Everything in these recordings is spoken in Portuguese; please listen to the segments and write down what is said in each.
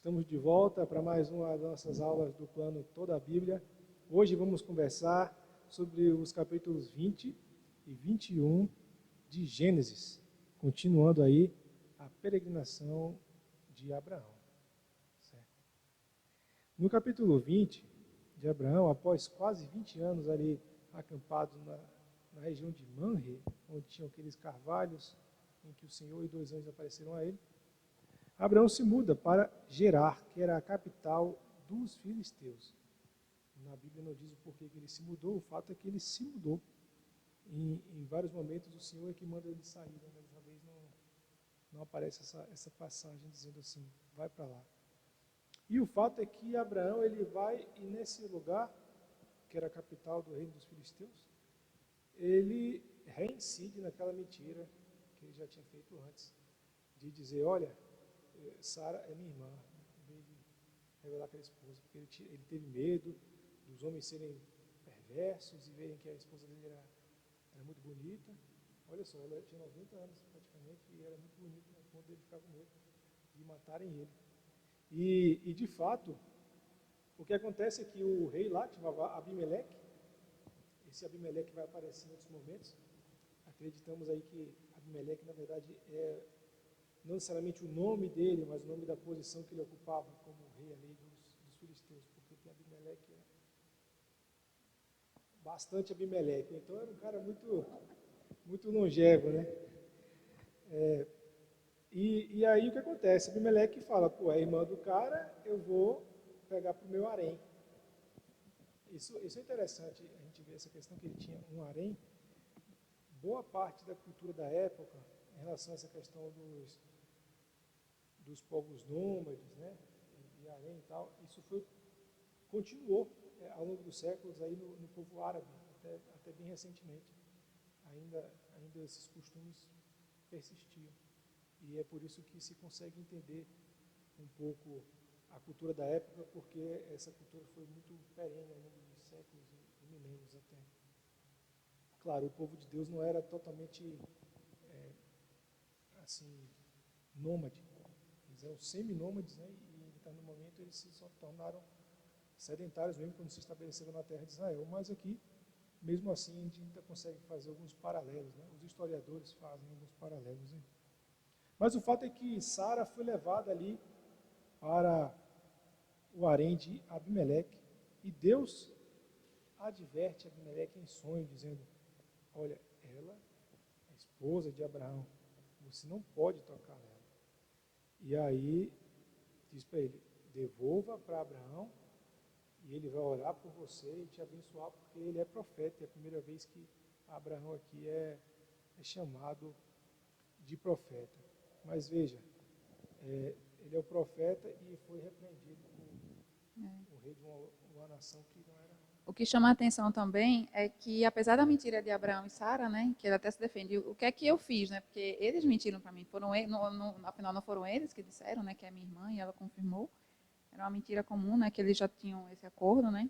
Estamos de volta para mais uma das nossas aulas do plano Toda a Bíblia. Hoje vamos conversar sobre os capítulos 20 e 21 de Gênesis, continuando aí a peregrinação de Abraão. Certo? No capítulo 20 de Abraão, após quase 20 anos ali acampado na região de Manre, onde tinham aqueles carvalhos em que o Senhor e 2 anjos apareceram a ele, Abraão se muda para Gerar, que era a capital dos filisteus. Na Bíblia não diz o porquê que ele se mudou, o fato é que ele se mudou. Em vários momentos o Senhor é que manda ele sair, né? Mas dessa vez não aparece essa passagem dizendo assim, vai para lá. E o fato é que Abraão ele vai e nesse lugar, que era a capital do reino dos filisteus, ele reincide naquela mentira que ele já tinha feito antes, de dizer, olha, Sara é minha irmã, em vez de revelar que era esposa, porque ele teve medo dos homens serem perversos e verem que a esposa dele era muito bonita. Olha só, ela tinha 90 anos praticamente e era muito bonita, a ponto dele ficar com medo de matarem ele. E de fato, o que acontece é que o rei lá, que chamava Abimeleque, esse Abimeleque vai aparecer em outros momentos. Acreditamos aí que Abimeleque, na verdade, é não necessariamente o nome dele, mas o nome da posição que ele ocupava como rei ali dos filisteus, porque tem Abimeleque, bastante Abimeleque, então era um cara muito longevo, né? E aí o que acontece? Abimeleque fala, pô, é irmã do cara, eu vou pegar para o meu harém. Isso é interessante, a gente vê essa questão que ele tinha um harém. Boa parte da cultura da época, em relação a essa questão dos povos nômades, né, e harém e tal, isso continuou ao longo dos séculos aí no povo árabe, até bem recentemente. Ainda esses costumes persistiam. E é por isso que se consegue entender um pouco a cultura da época, porque essa cultura foi muito perene ao longo de séculos e milênios até. Claro, o povo de Deus não era totalmente assim, nômade. Eles eram semi-nômades, né? E em determinado momento eles se tornaram sedentários mesmo quando se estabeleceram na terra de Israel. Mas aqui, mesmo assim, a gente ainda consegue fazer alguns paralelos, né? Os historiadores fazem alguns paralelos. Né? Mas o fato é que Sara foi levada ali para o harém de Abimeleque e Deus adverte Abimeleque em sonho, dizendo, olha, ela é esposa de Abraão, você não pode tocar nela. E aí diz para ele, devolva para Abraão e ele vai orar por você e te abençoar, porque ele é profeta. É a primeira vez que Abraão aqui é chamado de profeta. Mas veja, ele é o profeta e foi repreendido por o rei de uma nação que não era... O que chama a atenção também é que, apesar da mentira de Abraão e Sara, né, que ele até se defende, o que é que eu fiz, né? Porque eles mentiram para mim, afinal não foram eles que disseram, né, que é minha irmã e ela confirmou. Era uma mentira comum, né, que eles já tinham esse acordo, né?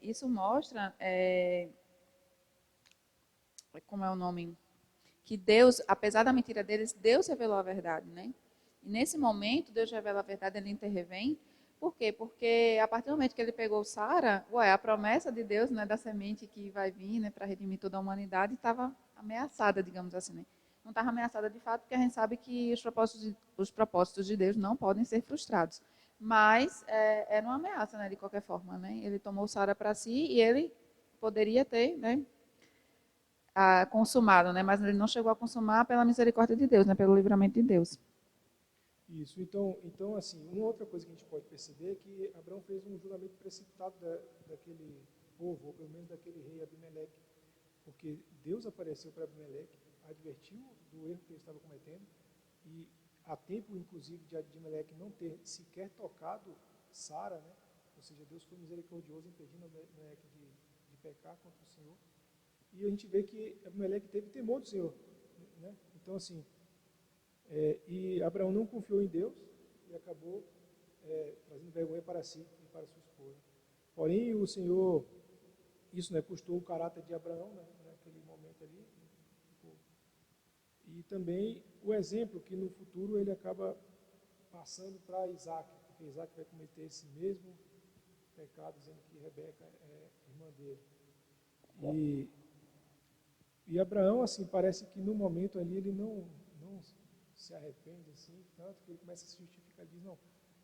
Isso mostra, como é o nome, que Deus, apesar da mentira deles, Deus revelou a verdade, né? E nesse momento, Deus revela a verdade, ele intervém. Por quê? Porque a partir do momento que ele pegou Sara, a promessa de Deus, né, da semente que vai vir, né, para redimir toda a humanidade, estava ameaçada, digamos assim, né? Não estava ameaçada de fato, porque a gente sabe que os propósitos de Deus não podem ser frustrados. Mas era uma ameaça, né, de qualquer forma, né? Ele tomou Sara para si e ele poderia ter, né, consumado, né? Mas ele não chegou a consumar pela misericórdia de Deus, né? Pelo livramento de Deus. Isso, então assim, uma outra coisa que a gente pode perceber é que Abraão fez um julgamento precipitado daquele povo, ou pelo menos daquele rei Abimeleque, porque Deus apareceu para Abimeleque, advertiu do erro que ele estava cometendo, e a tempo, inclusive, de Abimeleque não ter sequer tocado Sara, né? Ou seja, Deus foi misericordioso impedindo Abimeleque de pecar contra o Senhor, e a gente vê que Abimeleque teve temor do Senhor, né? Então assim, e Abraão não confiou em Deus e acabou trazendo vergonha para si e para sua esposa. Porém, o Senhor, isso, né, custou o caráter de Abraão, né, naquele momento ali. E também o exemplo que no futuro ele acaba passando para Isaac, porque Isaac vai cometer esse mesmo pecado, dizendo que Rebeca é irmã dele. E Abraão, assim, parece que no momento ali ele não se arrepende, assim, tanto que ele começa a se justificar, ele diz, não,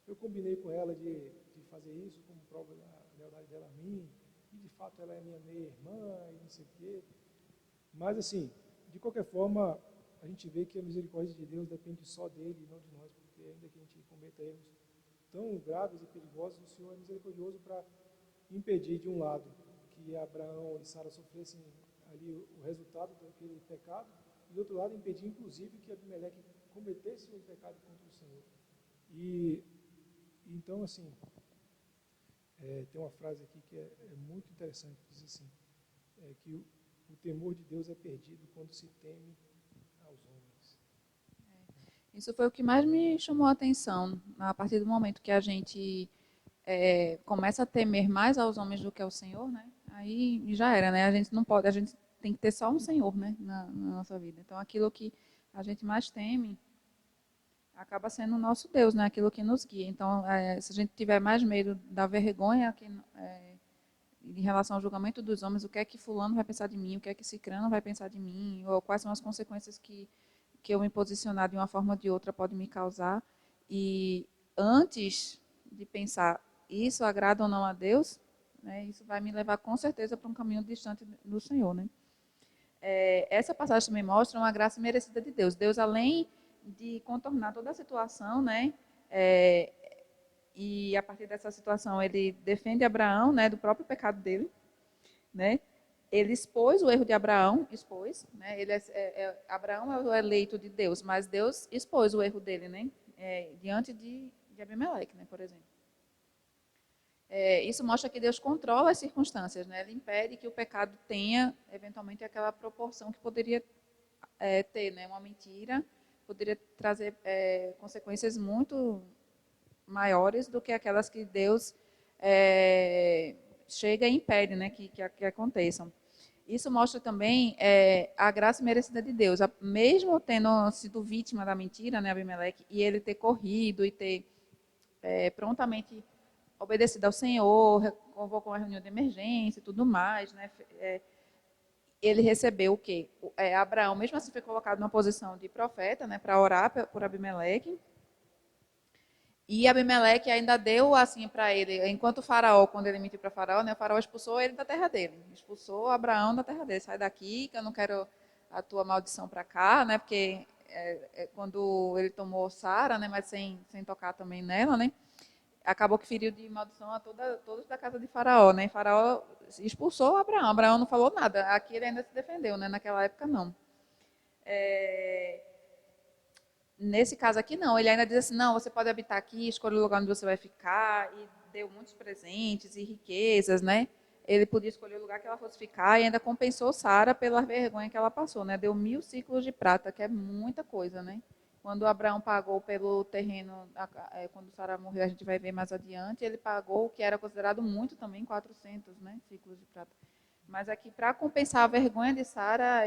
eu combinei com ela de fazer isso como prova da lealdade dela a mim, e de fato ela é minha meia-irmã, e não sei o quê. Mas, assim, de qualquer forma, a gente vê que a misericórdia de Deus depende só dele e não de nós, porque ainda que a gente cometa erros tão graves e perigosos, o Senhor é misericordioso para impedir, de um lado, que Abraão e Sara sofressem ali o resultado daquele pecado, e do outro lado, impedir, inclusive, que Abimeleque cometesse um pecado contra o Senhor. E então, assim, tem uma frase aqui que é muito interessante, que diz assim, que o temor de Deus é perdido quando se teme aos homens. Isso foi o que mais me chamou a atenção, a partir do momento que a gente começa a temer mais aos homens do que ao Senhor, né? Aí já era, né? A gente não pode, a gente tem que ter só um Senhor, né? Na nossa vida. Então, aquilo que a gente mais teme acaba sendo o nosso Deus, né? Aquilo que nos guia. Então, se a gente tiver mais medo da vergonha em relação ao julgamento dos homens, o que é que fulano vai pensar de mim, o que é que cicrano vai pensar de mim, ou quais são as consequências que eu me posicionar de uma forma ou de outra pode me causar. E antes de pensar, isso agrada ou não a Deus, né, isso vai me levar com certeza para um caminho distante do Senhor, né? Essa passagem também mostra uma graça merecida de Deus. Deus, além de contornar toda a situação, né, e a partir dessa situação ele defende Abraão, né, do próprio pecado dele, né? Ele expôs o erro de Abraão, né? Abraão é o eleito de Deus, mas Deus expôs o erro dele, né? Diante de Abimeleque, né, por exemplo. Isso mostra que Deus controla as circunstâncias, né? Ele impede que o pecado tenha, eventualmente, aquela proporção que poderia ter, né? Uma mentira poderia trazer consequências muito maiores do que aquelas que Deus chega e impede, né? Que aconteçam. Isso mostra também a graça merecida de Deus. Mesmo tendo sido vítima da mentira, né, Abimeleque, e ele ter corrido e ter prontamente obedecido ao Senhor, convocou uma reunião de emergência e tudo mais, né, ele recebeu o quê? Abraão, mesmo assim, foi colocado numa posição de profeta, né, para orar por Abimeleque. E Abimeleque ainda deu assim para ele, enquanto o faraó, quando ele mentiu para o faraó, né, o faraó expulsou ele da terra dele, expulsou Abraão da terra dele, sai daqui que eu não quero a tua maldição para cá, né, porque quando ele tomou Sara, né, mas sem tocar também nela, né, acabou que feriu de maldição a todos da casa de faraó, né, e faraó expulsou Abraão, Abraão não falou nada, aqui ele ainda se defendeu, né, naquela época não. Nesse caso aqui, não. Ele ainda diz assim, não, você pode habitar aqui, escolha o lugar onde você vai ficar, e deu muitos presentes e riquezas, né? Ele podia escolher o lugar que ela fosse ficar e ainda compensou Sara pela vergonha que ela passou, né? Deu 1000 ciclos de prata, que é muita coisa, né? Quando Abraão pagou pelo terreno, quando Sara morreu, a gente vai ver mais adiante, ele pagou o que era considerado muito também, 400, né, ciclos de prata. Mas aqui, para compensar a vergonha de Sara,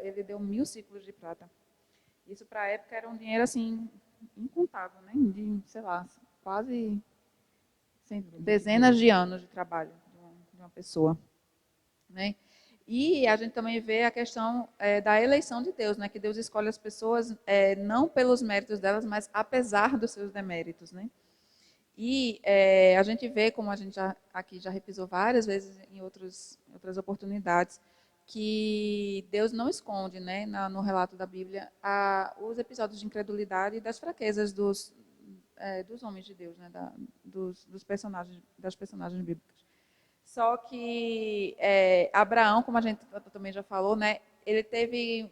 ele deu 1000 ciclos de prata. Isso para a época era um dinheiro assim incontável, né? De, sei lá, quase dezenas de anos de trabalho de uma pessoa, né? E a gente também vê a questão da eleição de Deus, né? Que Deus escolhe as pessoas não pelos méritos delas, mas apesar dos seus deméritos, né? E a gente vê, como a gente aqui já repisou várias vezes em outras oportunidades, que Deus não esconde, né, no relato da Bíblia, os episódios de incredulidade e das fraquezas dos homens de Deus, né, das personagens bíblicas. Só que Abraão, como a gente também já falou, né, ele teve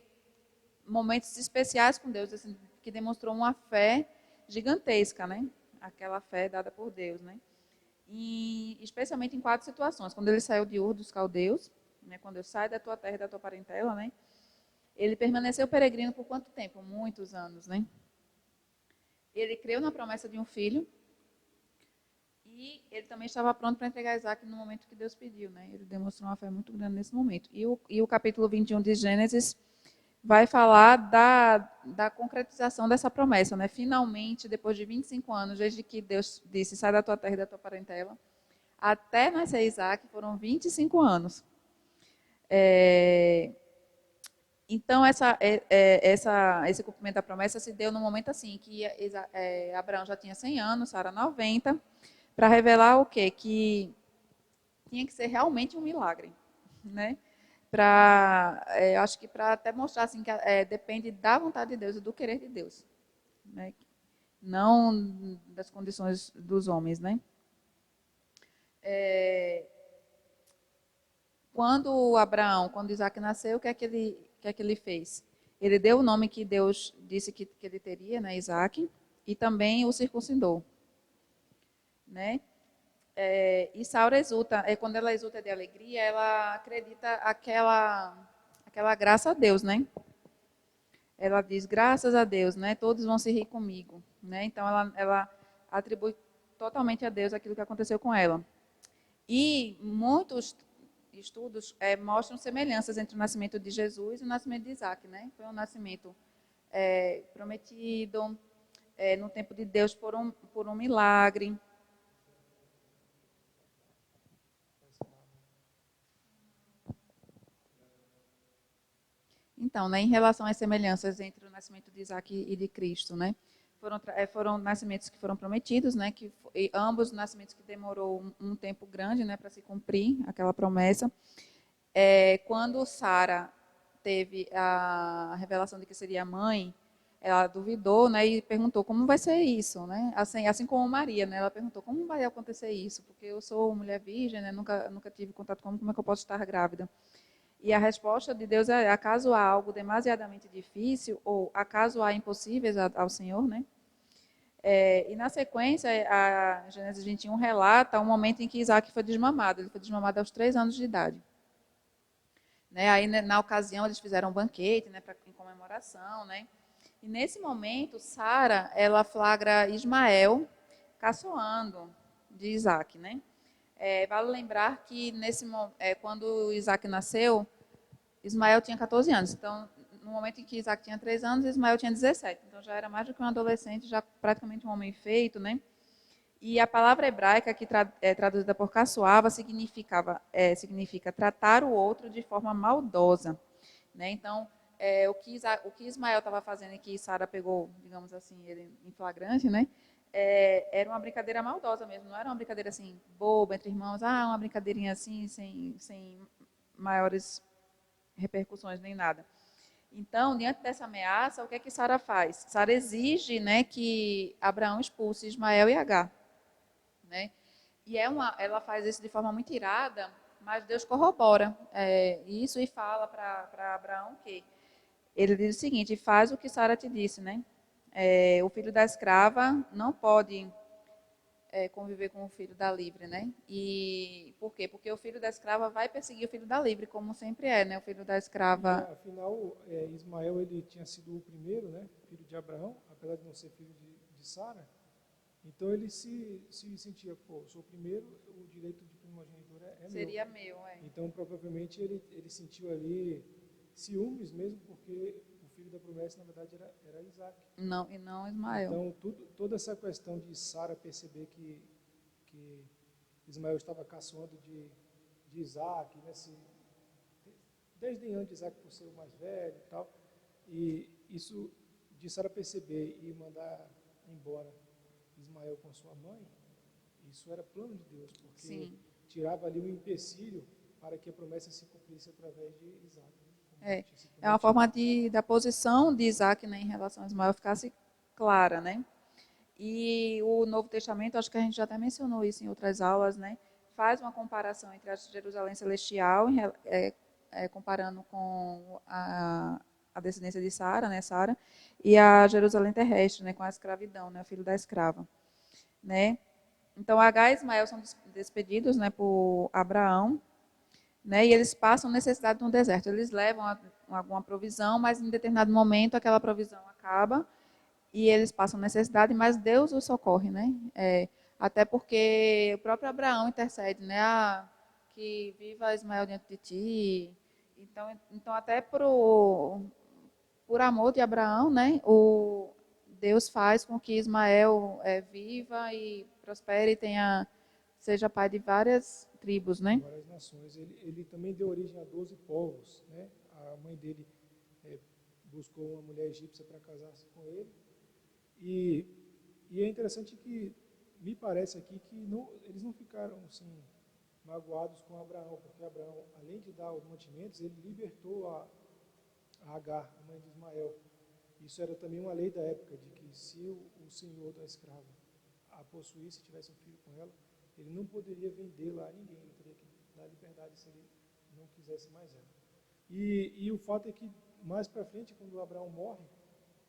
momentos especiais com Deus, assim, que demonstrou uma fé gigantesca, né, aquela fé dada por Deus, né, e especialmente em 4 situações. Quando ele saiu de Ur dos Caldeus, né, quando eu saio da tua terra e da tua parentela, né, ele permaneceu peregrino por quanto tempo? Muitos anos, né? Ele creu na promessa de um filho e ele também estava pronto para entregar Isaac no momento que Deus pediu, né? Ele demonstrou uma fé muito grande nesse momento. E o capítulo 21 de Gênesis vai falar da concretização dessa promessa, né? Finalmente, depois de 25 anos, desde que Deus disse, sai da tua terra e da tua parentela, até nascer Isaac, foram 25 anos. Então, esse cumprimento da promessa se deu no momento assim, que Abraão já tinha 100 anos, Sara 90, para revelar o quê? Que tinha que ser realmente um milagre, né? Acho que para até mostrar assim, que depende da vontade de Deus e do querer de Deus, né? Não das condições dos homens, né? Quando Isaac nasceu, o que é que ele fez? Ele deu o nome que Deus disse que ele teria, né, Isaac, e também o circuncidou, né? E Saura exulta, quando ela exulta de alegria, ela acredita aquela graça a Deus, né? Ela diz, graças a Deus, né? Todos vão se rir comigo, né? Então ela atribui totalmente a Deus aquilo que aconteceu com ela. E muitos estudos mostram semelhanças entre o nascimento de Jesus e o nascimento de Isaac, né? Foi um nascimento prometido no tempo de Deus por um milagre. Então, né, em relação às semelhanças entre o nascimento de Isaac e de Cristo, né? Foram nascimentos que foram prometidos, né? E ambos nascimentos que demorou um tempo grande, né, para se cumprir aquela promessa. Quando Sara teve a revelação de que seria mãe, ela duvidou, né, e perguntou como vai ser isso, né? Assim como Maria, né? Ela perguntou como vai acontecer isso, porque eu sou mulher virgem, né? Nunca tive contato com como é que eu posso estar grávida? E a resposta de Deus é: acaso há algo demasiadamente difícil ou acaso há impossíveis ao Senhor, né? E na sequência, a Gênesis 21 relata o momento em que Isaac foi desmamado. Ele foi desmamado aos 3 anos de idade. Né? Aí, na ocasião, eles fizeram um banquete, né, em comemoração, né? E nesse momento, Sara, ela flagra Ismael caçoando de Isaac, né? Vale lembrar que quando Isaac nasceu, Ismael tinha 14 anos. Então, no momento em que Isaac tinha 3 anos, Ismael tinha 17. Então, já era mais do que um adolescente, já praticamente um homem feito, né? E a palavra hebraica, que é traduzida por caçoava, significa tratar o outro de forma maldosa. Né? Então, o que Ismael estava fazendo e que Sara pegou, digamos assim, ele em flagrante, né? Era uma brincadeira maldosa mesmo, não era uma brincadeira assim, boba, entre irmãos, uma brincadeirinha assim, sem maiores repercussões nem nada. Então, diante dessa ameaça, o que é que Sara faz? Sara exige, né, que Abraão expulse Ismael e Agar. Né? E ela faz isso de forma muito irada, mas Deus corrobora isso e fala para Abraão que ele diz o seguinte: faz o que Sara te disse, né? O filho da escrava não pode conviver com o filho da livre, né? E por quê? Porque o filho da escrava vai perseguir o filho da livre, como sempre é, né? O filho da escrava. Afinal, Ismael ele tinha sido o primeiro, né? Filho de Abraão, apesar de não ser filho de Sara. Então ele se sentia, pô, sou o primeiro, o direito de primogenitura é Seria meu. meu, Então provavelmente ele sentiu ali ciúmes mesmo, porque o filho da promessa na verdade era Isaac. Não, e não Ismael. Então toda essa questão de Sara perceber que Ismael estava caçoando de Isaac, né, desdenhando de Isaac por ser o mais velho e tal, e isso de Sara perceber e mandar embora Ismael com sua mãe, isso era plano de Deus, porque Sim. tirava ali um empecilho para que a promessa se cumprisse através de Isaac. É uma forma da posição de Isaac, né, em relação a Ismael ficasse clara, né? E o Novo Testamento, acho que a gente já até mencionou isso em outras aulas, né? Faz uma comparação entre a Jerusalém celestial, comparando com a descendência de Sara, né, Sara, e a Jerusalém terrestre, né, com a escravidão, né, o filho da escrava, né? Então, Agar e Ismael são despedidos, né, por Abraão, né, e eles passam necessidade no deserto. Eles levam alguma provisão, mas em determinado momento aquela provisão acaba e eles passam necessidade, mas Deus os socorre, né? Até porque o próprio Abraão intercede, né? Que viva Ismael diante de ti. Então até por amor de Abraão, né, Deus faz com que Ismael viva e prospere e seja pai de várias tribos, né? Várias nações. Ele também deu origem a 12 povos, né? A mãe dele buscou uma mulher egípcia para casar-se com ele. E é interessante que me parece aqui que eles não ficaram assim magoados com Abraão, porque Abraão, além de dar os mantimentos, ele libertou a Agar, a mãe de Ismael. Isso era também uma lei da época, de que se o senhor da escrava a possuísse, tivesse um filho com ela, ele não poderia vendê-la a ninguém, ele teria que dar liberdade se ele não quisesse mais ela. E o fato é que, mais para frente, quando Abraão morre,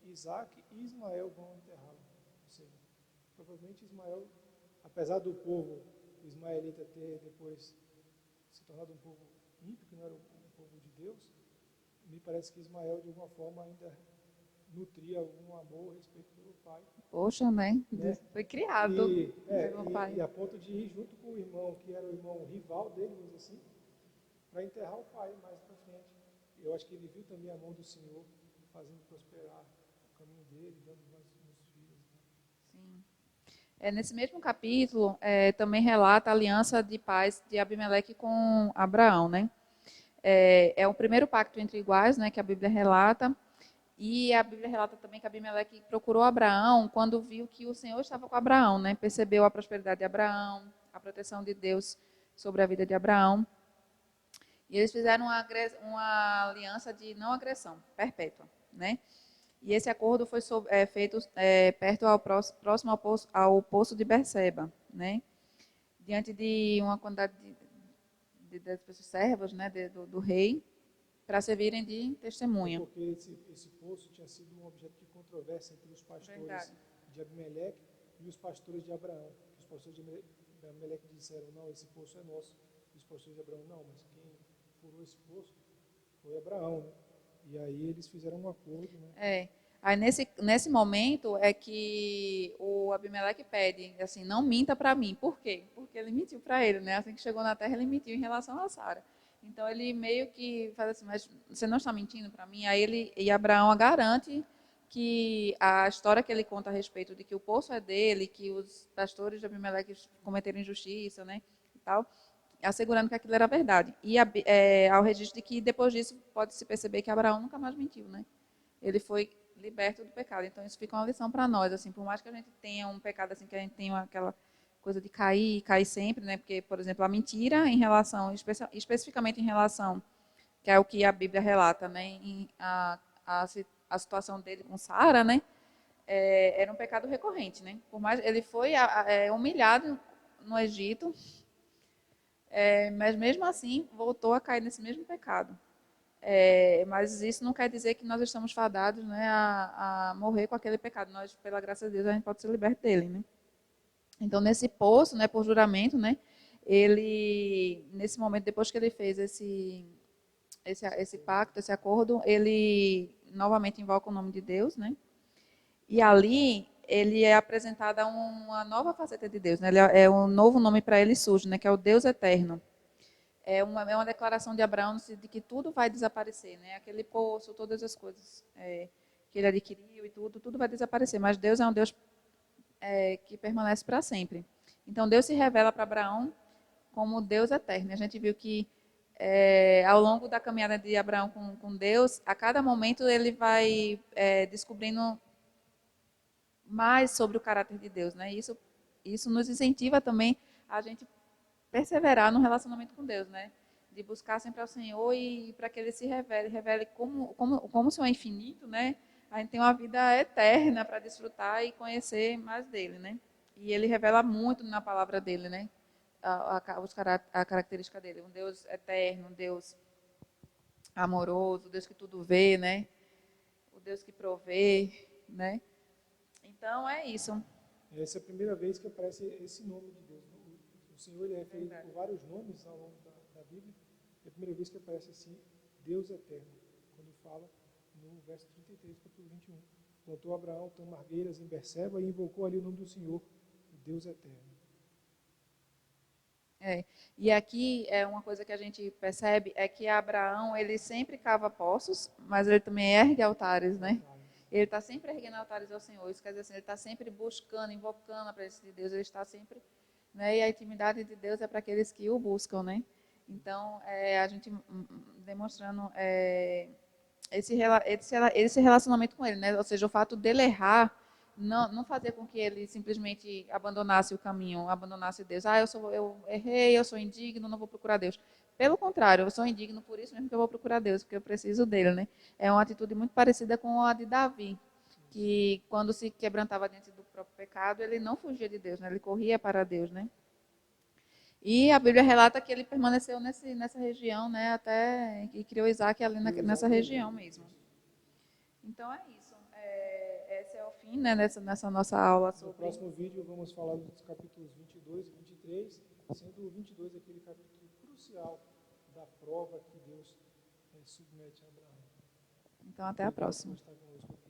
Isaac e Ismael vão enterrá-lo. Ou seja, provavelmente Ismael, apesar do povo ismaelita ter depois se tornado um povo ímpio, que não era um povo de Deus, me parece que Ismael, de alguma forma, ainda nutria algum amor, respeito pelo pai. Poxa, né? Foi criado pelo pai. E a ponto de ir junto com o irmão, que era o irmão rival dele, vamos dizer assim, para enterrar o pai mais para frente. Eu acho que ele viu também a mão do Senhor fazendo prosperar o caminho dele, dando mais uns filhos. Sim. Nesse mesmo capítulo, também relata a aliança de paz de Abimeleque com Abraão, né? É o primeiro pacto entre iguais, né, que a Bíblia relata. E a Bíblia relata também que Abimeleque procurou Abraão quando viu que o Senhor estava com Abraão, né? Percebeu a prosperidade de Abraão, a proteção de Deus sobre a vida de Abraão. E eles fizeram uma aliança de não agressão perpétua, né? E esse acordo foi feito perto próximo ao poço de Berseba, né? Diante de uma quantidade de pessoas servas, né, do rei, para servirem de testemunha. Porque esse poço tinha sido um objeto de controvérsia entre os pastores de Abimeleque e os pastores de Abraão. Os pastores de Abimeleque disseram, não, esse poço é nosso. E os pastores de Abraão, não, mas quem furou esse poço foi Abraão, né? E aí eles fizeram um acordo, né? Aí nesse momento é que o Abimeleque pede, assim, não minta para mim. Por quê? Porque ele mentiu para ele, né? Assim que chegou na terra, ele mentiu em relação a Sara. Então ele meio que faz assim, mas você não está mentindo para mim? Aí Abraão garante que a história que ele conta a respeito de que o poço é dele, que os pastores de Abimeleque cometeram injustiça, né, e tal, assegurando que aquilo era verdade. E ao registro de que depois disso pode-se perceber que Abraão nunca mais mentiu, né? Ele foi liberto do pecado. Então isso fica uma lição para nós, assim, por mais que a gente tenha um pecado assim, que a gente tenha aquela coisa de cair sempre, né? Porque, por exemplo, a mentira em relação, especificamente em relação, que é o que a Bíblia relata, né? A situação dele com Sara, né? Era um pecado recorrente, né? Por mais ele foi humilhado no Egito, mas mesmo assim voltou a cair nesse mesmo pecado. Mas isso não quer dizer que nós estamos fadados, né, a morrer com aquele pecado. Nós, pela graça de Deus, a gente pode ser liberto dele, né? Então, nesse poço, né, por juramento, né, ele, nesse momento, depois que ele fez esse pacto, esse acordo, ele novamente invoca o nome de Deus, né? E ali ele é apresentado a uma nova faceta de Deus, né? Um novo nome para ele surge, né, que é o Deus eterno. É uma declaração de Abraão de que tudo vai desaparecer, né? Aquele poço, todas as coisas que ele adquiriu e tudo vai desaparecer. Mas Deus é um Deus que permanece para sempre. Então Deus se revela para Abraão como Deus eterno. A gente viu que ao longo da caminhada de Abraão com Deus, a cada momento ele vai descobrindo mais sobre o caráter de Deus, né? Isso nos incentiva também a gente perseverar no relacionamento com Deus, né? De buscar sempre ao Senhor e para que Ele se revele como o Senhor é infinito, né? A gente tem uma vida eterna para desfrutar e conhecer mais dele, né? E Ele revela muito na palavra dele, né? A característica dele, um Deus eterno, um Deus amoroso, um Deus que tudo vê, né? O Deus que provê, né? Então é isso. Essa é a primeira vez que aparece esse nome de Deus. O Senhor ele é referido por vários nomes ao longo da Bíblia. É a primeira vez que aparece assim, Deus eterno, quando fala no verso 33, capítulo 21. Plantou Abraão tamargueiras em Berseba e invocou ali o nome do Senhor, o Deus eterno. E aqui é uma coisa que a gente percebe é que Abraão, ele sempre cava poços, mas ele também ergue altares, né? Ele está sempre erguendo altares ao Senhor. Isso quer dizer assim, ele está sempre buscando, invocando a presença de Deus. Ele está sempre, né? E a intimidade de Deus é para aqueles que o buscam, né? Então, a gente demonstrando esse relacionamento com ele, né? Ou seja, o fato dele errar não fazer com que ele simplesmente abandonasse o caminho, abandonasse Deus. Eu errei, eu sou indigno, não vou procurar Deus. Pelo contrário, eu sou indigno, por isso mesmo que eu vou procurar Deus, porque eu preciso dele, né? É uma atitude muito parecida com a de Davi, que quando se quebrantava diante do próprio pecado, ele não fugia de Deus, né? Ele corria para Deus, né? E a Bíblia relata que ele permaneceu nessa região, né? Até que criou Isaac ali nessa região mesmo. Então é isso. Esse é o fim, né, nessa nossa aula sobre... No próximo vídeo vamos falar dos capítulos 22 e 23, sendo o 22 aquele capítulo crucial da prova que Deus submete a Abraão. Então até a próxima. Obrigado por estar conosco.